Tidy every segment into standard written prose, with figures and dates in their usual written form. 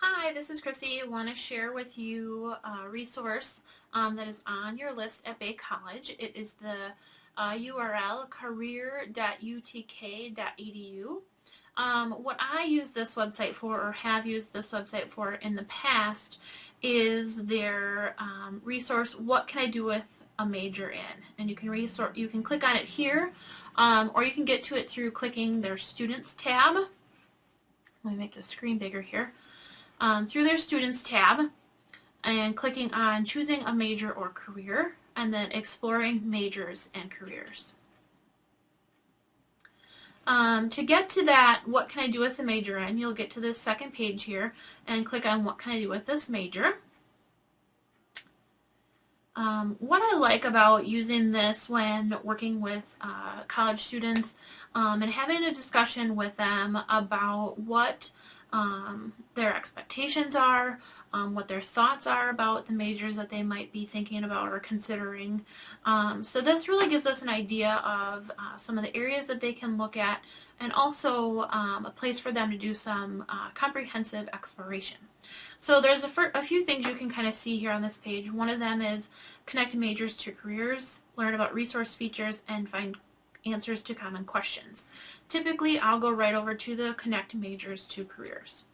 Hi, this is Chrissy. I want to share with you a resource that is on your list at Bay College. It is the URL career.utk.edu. What I use this website for, or have used this website for in the past, is their resource, What Can I Do with a Major In? And you can click on it here, or you can get to it through clicking their Students tab. Let me make the screen bigger here. Through their Students tab and clicking on Choosing a Major or Career, and then Exploring Majors and Careers. To get to that, What Can I Do with a Major In, you'll get to this second page here and click on What Can I Do with this major. What I like about using this when working with college students and having a discussion with them about what their expectations are, what their thoughts are about the majors that they might be thinking about or considering. So this really gives us an idea of some of the areas that they can look at, and also a place for them to do some comprehensive exploration. So there's a few things you can kind of see here on this page. One of them is connect majors to careers, learn about resource features, and find answers to common questions. Typically, I'll go right over to the connect majors to careers.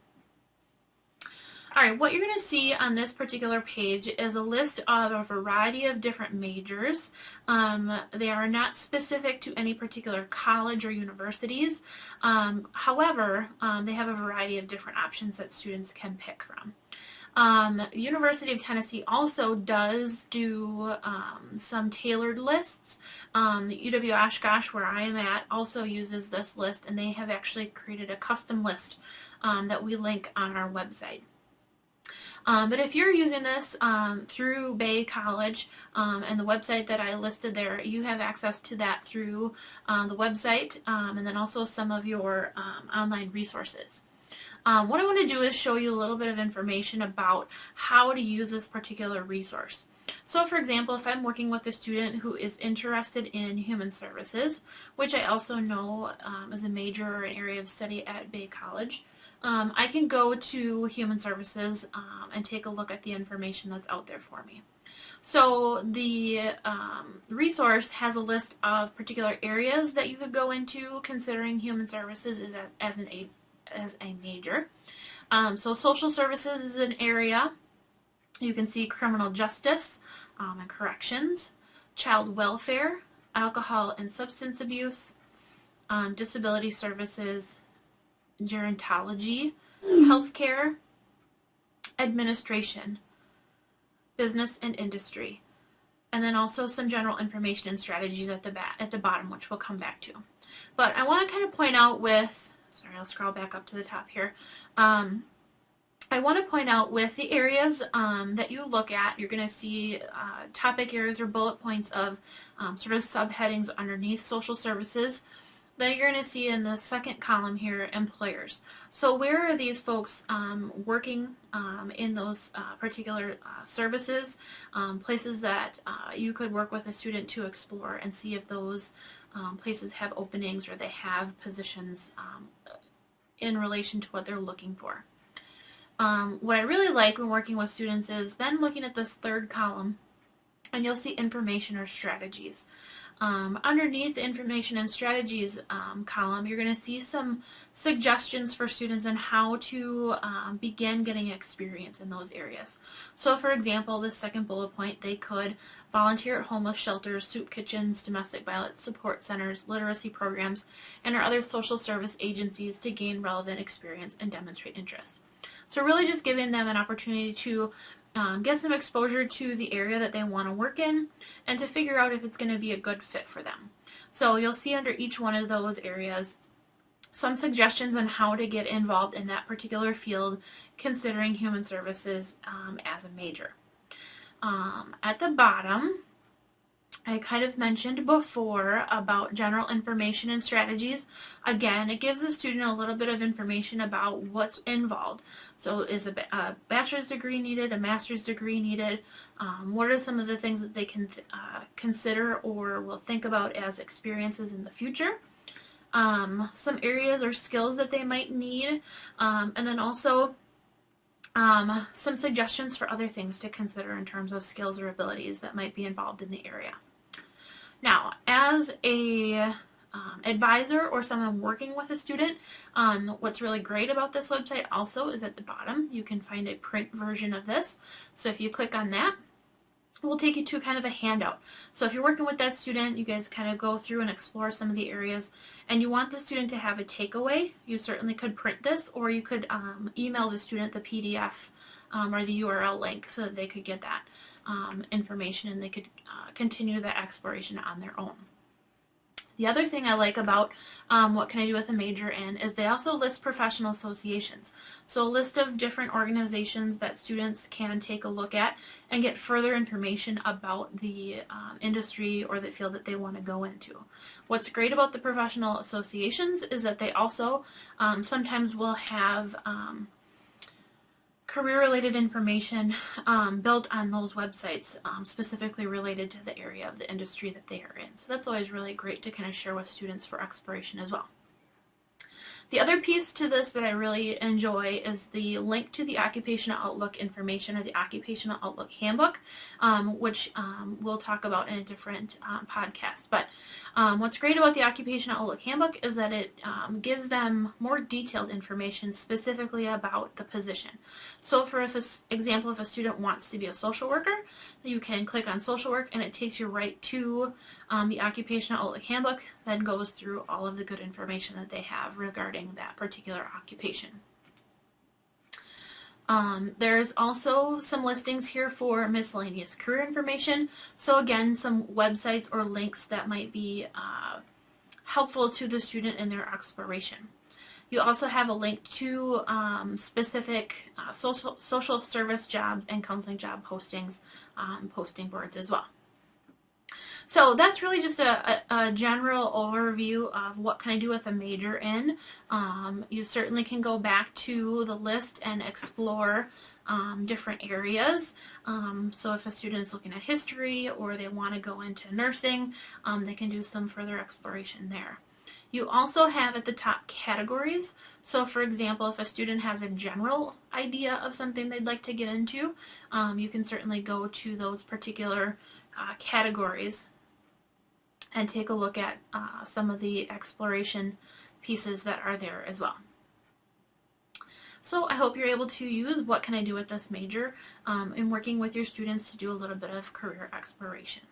Alright, what you're going to see on this particular page is a list of a variety of different majors. They are not specific to any particular college or universities. However, they have a variety of different options that students can pick from. University of Tennessee also does do some tailored lists. The UW Oshkosh, where I am at, also uses this list, and they have actually created a custom list that we link on our website. But if you're using this through Bay College and the website that I listed there, you have access to that through the website and then also some of your online resources. What I want to do is show you a little bit of information about how to use this particular resource. So for example, if I'm working with a student who is interested in human services, which I also know is a major or an area of study at Bay College, I can go to human services and take a look at the information that's out there for me. So the resource has a list of particular areas that you could go into considering human services as a major. So social services is an area. You can see criminal justice and corrections, child welfare, alcohol and substance abuse, disability services, gerontology, healthcare, administration, business and industry, and then also some general information and strategies at the bottom, which we'll come back to. But I want to kind of point out sorry, I'll scroll back up to the top here. I want to point out with the areas that you look at, you're going to see topic areas or bullet points of sort of subheadings underneath social services. Then you're going to see in the second column here, employers. So where are these folks working in those particular services, places that you could work with a student to explore and see if those places have openings or they have positions in relation to what they're looking for. What I really like when working with students is then looking at this third column, and you'll see information or strategies. Underneath the information and strategies column, you're going to see some suggestions for students on how to begin getting experience in those areas. So for example, this second bullet point, they could volunteer at homeless shelters, soup kitchens, domestic violence support centers, literacy programs, and or other social service agencies to gain relevant experience and demonstrate interest. So really just giving them an opportunity to get some exposure to the area that they want to work in and to figure out if it's going to be a good fit for them. So you'll see under each one of those areas some suggestions on how to get involved in that particular field considering human services as a major. At the bottom, I kind of mentioned before about general information and strategies. Again, it gives the student a little bit of information about what's involved. So is a bachelor's degree needed, a master's degree needed? What are some of the things that they can consider or will think about as experiences in the future? Some areas or skills that they might need, and then also some suggestions for other things to consider in terms of skills or abilities that might be involved in the area. Now, as a advisor or someone working with a student, what's really great about this website also is at the bottom you can find a print version of this. So if you click on that, it will take you to kind of a handout. So if you're working with that student, you guys kind of go through and explore some of the areas, and you want the student to have a takeaway, you certainly could print this, or you could email the student the PDF or the URL link so that they could get that information and they could continue that exploration on their own. The other thing I like about what can I do with a major in is they also list professional associations. So a list of different organizations that students can take a look at and get further information about the industry or the field that they want to go into. What's great about the professional associations is that they also sometimes will have career-related information built on those websites, specifically related to the area of the industry that they are in. So that's always really great to kind of share with students for exploration as well. The other piece to this that I really enjoy is the link to the Occupational Outlook information, or the Occupational Outlook Handbook, which we'll talk about in a different podcast. But what's great about the Occupational Outlook Handbook is that it gives them more detailed information specifically about the position. So for example, if a student wants to be a social worker, you can click on social work and it takes you right to the Occupational Outlook Handbook, then goes through all of the good information that they have regarding that particular occupation. There's also some listings here for miscellaneous career information. So again, some websites or links that might be helpful to the student in their exploration. You also have a link to specific social service jobs and counseling job postings, posting boards as well. So that's really just a general overview of what can I do with a major in. You certainly can go back to the list and explore different areas. So if a student's looking at history or they want to go into nursing, they can do some further exploration there. You also have at the top categories. So for example, if a student has a general idea of something they'd like to get into, you can certainly go to those particular categories and take a look at some of the exploration pieces that are there as well. So I hope you're able to use what can I do with this major in working with your students to do a little bit of career exploration.